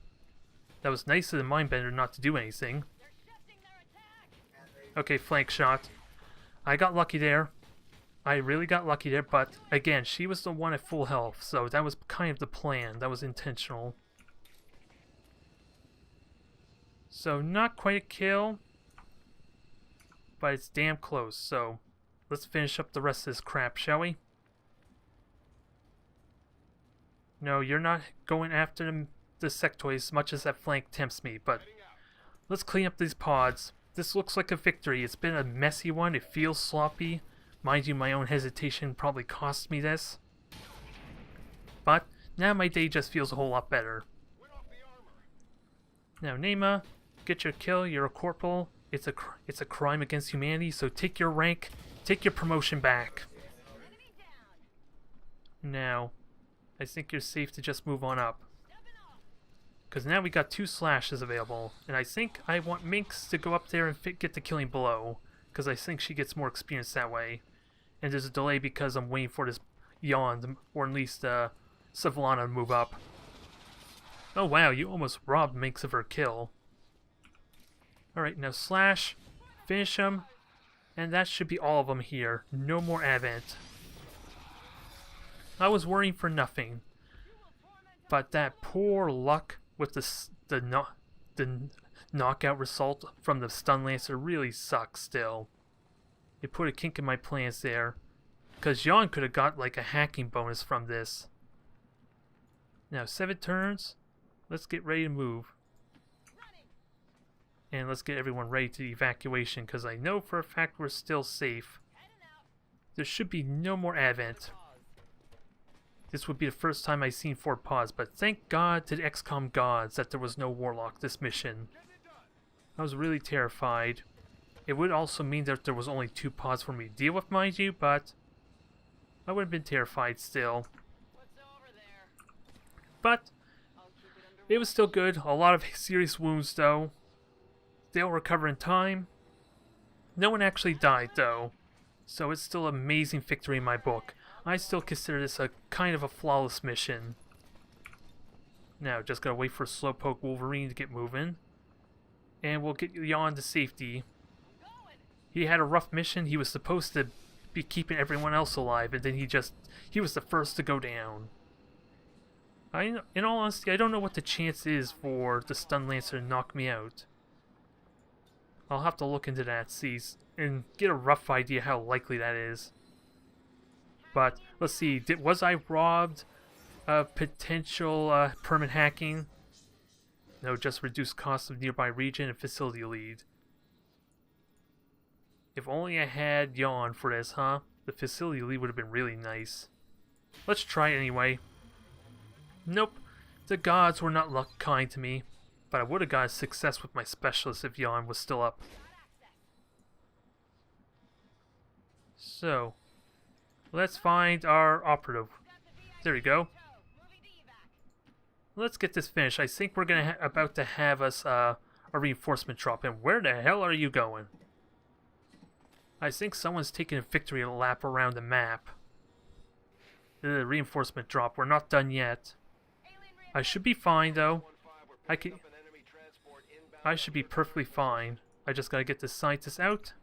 that was nice of the Mindbender not to do anything. Okay, flank shot. I got lucky there. I really got lucky there, but again, she was the one at full health, so that was kind of the plan. That was intentional. So, not quite a kill, but it's damn close, so let's finish up the rest of this crap, shall we? No, you're not going after the sectoid as much as that flank tempts me, but let's clean up these pods. This looks like a victory. It's been a messy one. It feels sloppy. Mind you, my own hesitation probably cost me this. But now my day just feels a whole lot better. Now, Nema, get your kill. You're a corporal. It's a crime against humanity, so take your rank, take your promotion back. Now, I think you're safe to just move on up. Because now we got 2 slashes available, and I think I want Minx to go up there and get the killing blow, because I think she gets more experience that way. And there's a delay because I'm waiting for this Yawn, or at least Sevlana to move up. Oh wow, you almost robbed Minx of her kill. Alright, now slash, finish him, and that should be all of them here. No more Advent. I was worrying for nothing, but that poor luck with the knockout result from the Stun Lancer really sucks still. It put a kink in my plans there, because Yawn could have got like a hacking bonus from this. Now 7 turns. Let's get ready to move. And let's get everyone ready to evacuation, because I know for a fact we're still safe. There should be no more advent. This would be the first time I've seen 4 pods, but thank God to the XCOM gods that there was no Warlock this mission. I was really terrified. It would also mean that there was only 2 pods for me to deal with, mind you, but I would have been terrified still. But it was still good. A lot of serious wounds though. They'll recover in time. No one actually died though, so it's still an amazing victory in my book. I still consider this a kind of a flawless mission. Now, just gotta wait for Slowpoke Wolverine to get moving. And we'll get Yawn to safety. He had a rough mission. He was supposed to be keeping everyone else alive, and then he was the first to go down. In all honesty, I don't know what the chance is for the Stun Lancer to knock me out. I'll have to look into that, see, and get a rough idea how likely that is. But let's see, was I robbed of potential permanent hacking? No, just reduced cost of nearby region and facility lead. If only I had Yawn for this, huh? The facility lead would have been really nice. Let's try it anyway. Nope, the gods were not kind to me, but I would have got success with my specialist if Yawn was still up. So, let's find our operative. There we go. Let's get this finished. I think we're about to have us a reinforcement drop. And where the hell are you going? I think someone's taking a victory lap around the map. The reinforcement drop. We're not done yet. I should be fine though. I should be perfectly fine. I just gotta get the scientist out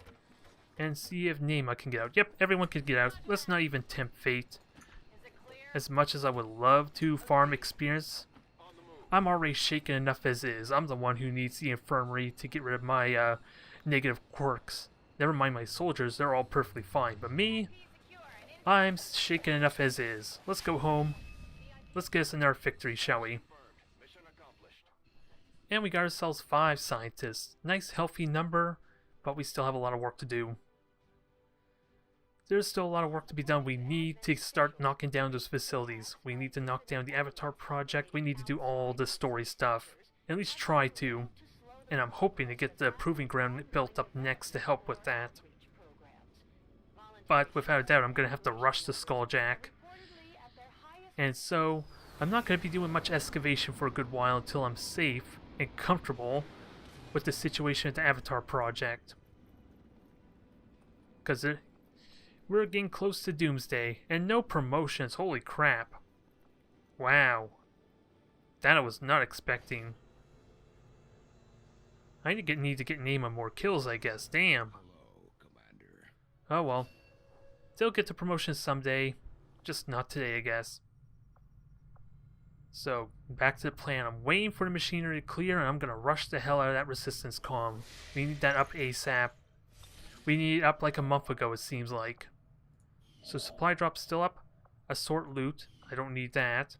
and see if Nema can get out. Yep, everyone can get out. Let's not even tempt fate. As much as I would love to farm experience, I'm already shaken enough as is. I'm the one who needs the infirmary to get rid of my negative quirks. Never mind my soldiers, they're all perfectly fine. But me, I'm shaken enough as is. Let's go home. Let's get us another victory, shall we? And we got ourselves 5 scientists. Nice healthy number, but we still have a lot of work to do. There's still a lot of work to be done. We need to start knocking down those facilities. We need to knock down the Avatar project. We need to do all the story stuff. At least try to. And I'm hoping to get the Proving Ground built up next to help with that. But without a doubt, I'm going to have to rush the Skulljack. And so, I'm not going to be doing much excavation for a good while until I'm safe and comfortable with the situation at the Avatar project. Because we're getting close to Doomsday, and no promotions, holy crap. Wow. That I was not expecting. I need to get Nema more kills, I guess. Damn. Hello, Commander. Oh well. They'll get the promotion someday. Just not today, I guess. So, back to the plan. I'm waiting for the machinery to clear, and I'm going to rush the hell out of that resistance column. We need that up ASAP. We need it up like a month ago, it seems like. So, supply drop's still up. Assort loot. I don't need that.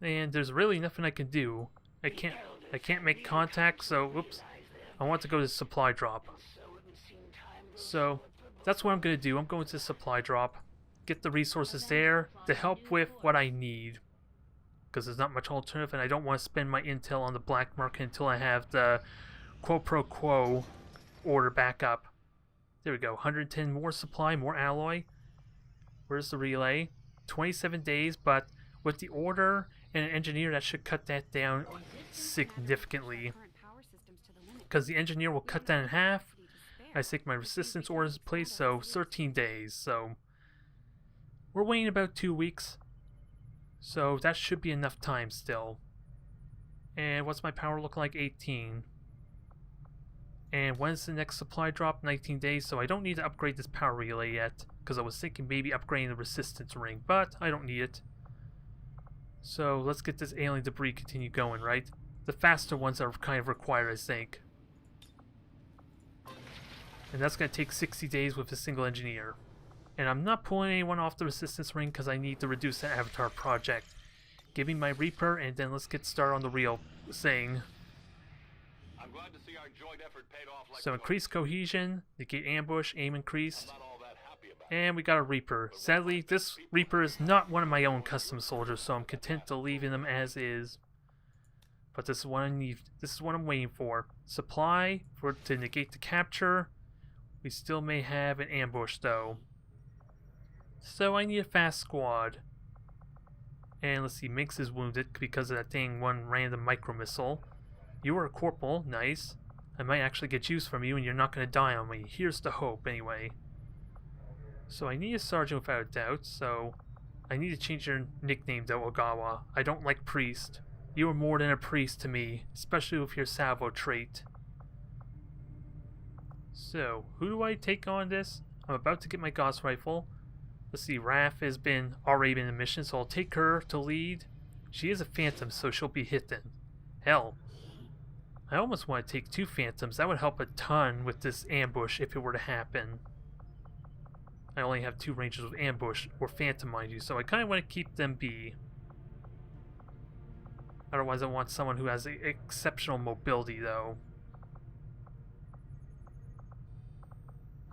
And there's really nothing I can do. I can't make contact, so, whoops. I want to go to the supply drop. So, that's what I'm going to do. I'm going to the supply drop. Get the resources there to help with what I need. Because there's not much alternative, and I don't want to spend my intel on the black market until I have the quo pro quo order back up. There we go, 110 more supply, more alloy. Where's the relay? 27 days, but with the order and an engineer, that should cut that down significantly. Because the engineer will cut that in half. I think my resistance order is in place, so 13 days. So we're waiting about 2 weeks. So that should be enough time still. And what's my power look like? 18. And when's the next supply drop? 19 days. So I don't need to upgrade this power relay yet. Because I was thinking maybe upgrading the resistance ring. But I don't need it. So let's get this alien debris continue going, right? The faster ones are kind of required, I think. And that's going to take 60 days with a single engineer. And I'm not pulling anyone off the resistance ring because I need to reduce the Avatar project. Give me my Reaper, and then let's get started on the real thing. I'm glad to see our joint effort paid off like So we increase cohesion, negate ambush, aim increased, hoped. Not all that happy about. and we got a Reaper. Sadly, this Reaper is not one of my own custom soldiers, so I'm content to leaving them as is. But this is what I need. This is what I'm waiting for. Supply to negate the capture. We still may have an ambush though. So I need a fast squad. And let's see, Minx is wounded because of that dang one random micro missile. You are a corporal, nice. I might actually get use from you and you're not going to die on me. Here's the hope anyway. So I need a sergeant without a doubt, so I need to change your nickname to Ogawa. I don't like priest. You are more than a priest to me, especially with your salvo trait. So, who do I take on this? I'm about to get my Gauss rifle. Let's see, Raph has already been in the mission, so I'll take her to lead. She is a phantom, so she'll be hidden. Hell, I almost want to take 2 phantoms. That would help a ton with this ambush if it were to happen. I only have 2 rangers with ambush, or phantom mind you, so I kind of want to keep them be. Otherwise I want someone who has exceptional mobility though.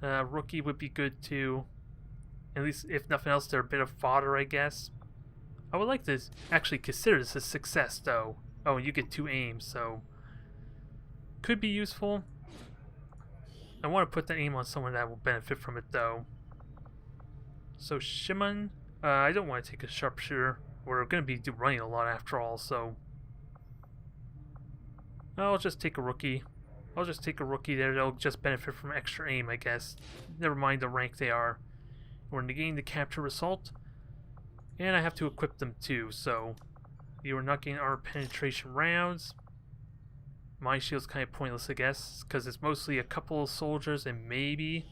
Rookie would be good too. At least, if nothing else, they're a bit of fodder, I guess. I would like to actually consider this a success though. Oh, and you get 2 aims, so could be useful. I want to put the aim on someone that will benefit from it though. So Shimon, I don't want to take a sharpshooter. We're going to be running a lot after all, so I'll just take a rookie. I'll just take a rookie there. They'll just benefit from extra aim, I guess. Never mind the rank they are. We're negating the capture assault, and I have to equip them too, so you are not getting our penetration rounds. My shield's kind of pointless, I guess, because it's mostly a couple of soldiers and maybe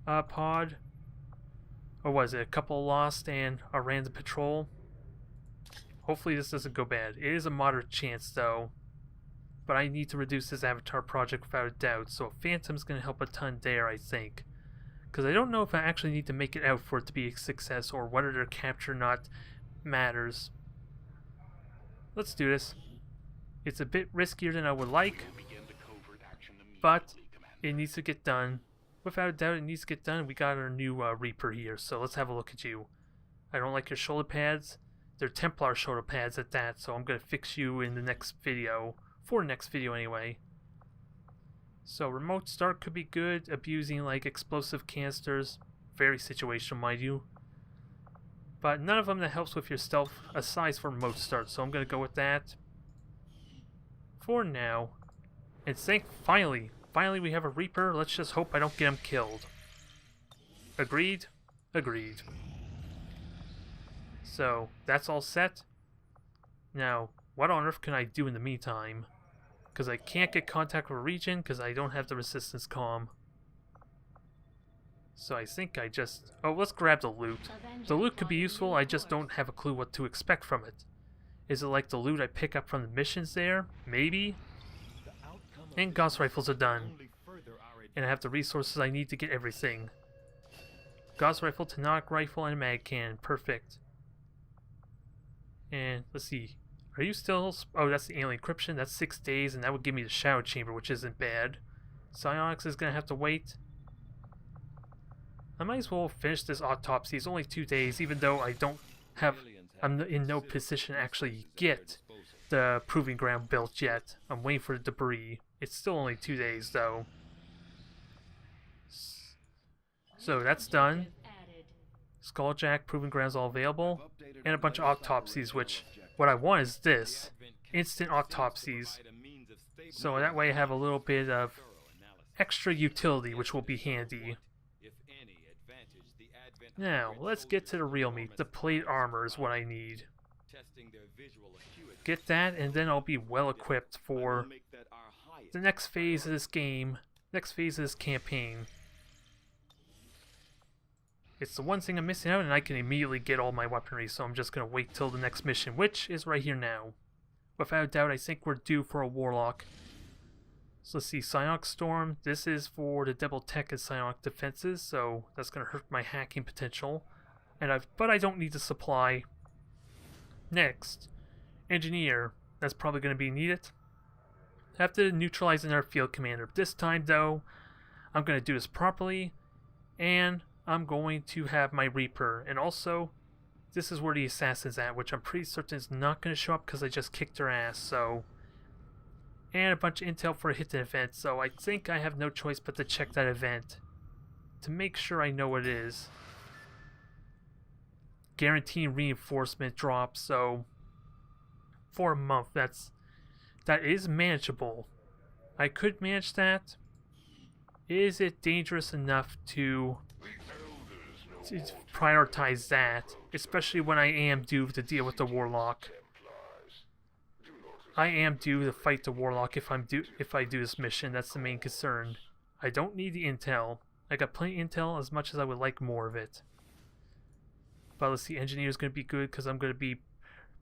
a pod. Or was it a couple lost and a random patrol? Hopefully this doesn't go bad. It is a moderate chance though. But I need to reduce this avatar project without a doubt, so a phantom's going to help a ton there, I think. Because I don't know if I actually need to make it out for it to be a success, or whether their capture or not matters. Let's do this. It's a bit riskier than I would like, but it needs to get done. Without a doubt, it needs to get done. We got our new Reaper here, so let's have a look at you. I don't like your shoulder pads. They're Templar shoulder pads at that, so I'm going to fix you in the next video. For the next video anyway. So remote start could be good, abusing like explosive canisters. Very situational, mind you. But none of them that helps with your stealth aside for remote start, so I'm going to go with that. For now. And finally we have a Reaper. Let's just hope I don't get him killed. Agreed? Agreed. So, that's all set. Now, what on earth can I do in the meantime? Because I can't get contact with a region because I don't have the resistance comm. So I think I just... Oh, let's grab the loot. The loot could be useful, I just don't have a clue what to expect from it. Is it like the loot I pick up from the missions there? Maybe? And Gauss rifles are done. And I have the resources I need to get everything. Gauss rifle, Tannock rifle, and a mag cannon. Perfect. And let's see. Are you still... Oh, that's the alien encryption. That's 6 days, and that would give me the shadow chamber, which isn't bad. Psionics is going to have to wait. I might as well finish this autopsy. It's only 2 days, even though I don't have... I'm in no position to actually get the proving ground built yet. I'm waiting for the debris. It's still only 2 days, though. So that's done. Skulljack, proving grounds all available. And a bunch of autopsies, which... What I want is this. Instant autopsies. So that way I have a little bit of extra utility, which will be handy. Now, let's get to the real meat. The plate armor is what I need. Get that, and then I'll be well equipped for the next phase of this game, next phase of this campaign. It's the one thing I'm missing out, and I can immediately get all my weaponry, so I'm just going to wait till the next mission, which is right here now. Without a doubt, I think we're due for a Warlock. So let's see, Psionic Storm. This is for the double tech and Psionic defenses, so that's going to hurt my hacking potential. But I don't need the supply. Next, engineer. That's probably going to be needed. After neutralizing our field commander. This time, though, I'm going to do this properly, and I'm going to have my Reaper. And also, this is where the assassin's at, which I'm pretty certain is not going to show up because I just kicked their ass. So, and a bunch of intel for a hidden event. So I think I have no choice but to check that event to make sure I know what it is. Guaranteeing reinforcement drop. So for a month, that is manageable. I could manage that. Is it dangerous enough to prioritize that, especially when I am due to deal with the Warlock? I am due to fight the Warlock if I do this mission. That's the main concern. I don't need the intel. I got plenty of intel, as much as I would like more of it. But let's see, engineer is going to be good because I'm going to be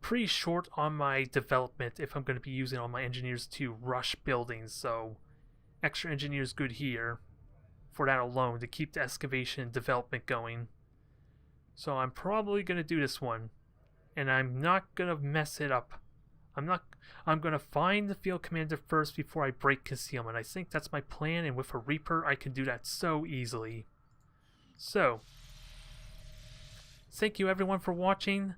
pretty short on my development if I'm going to be using all my engineers to rush buildings. So extra engineers good here for that alone, to keep the excavation and development going. So I'm probably going to do this one, and I'm not going to mess it up. I'm going to find the field commander first before I break concealment. I think that's my plan, and with a Reaper I can do that so easily. So thank you everyone for watching.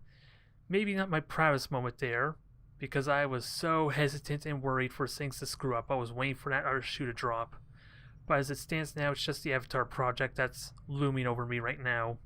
Maybe not my proudest moment there, because I was so hesitant and worried for things to screw up. I was waiting for that other shoe to drop. But as it stands now, it's just the Avatar project that's looming over me right now.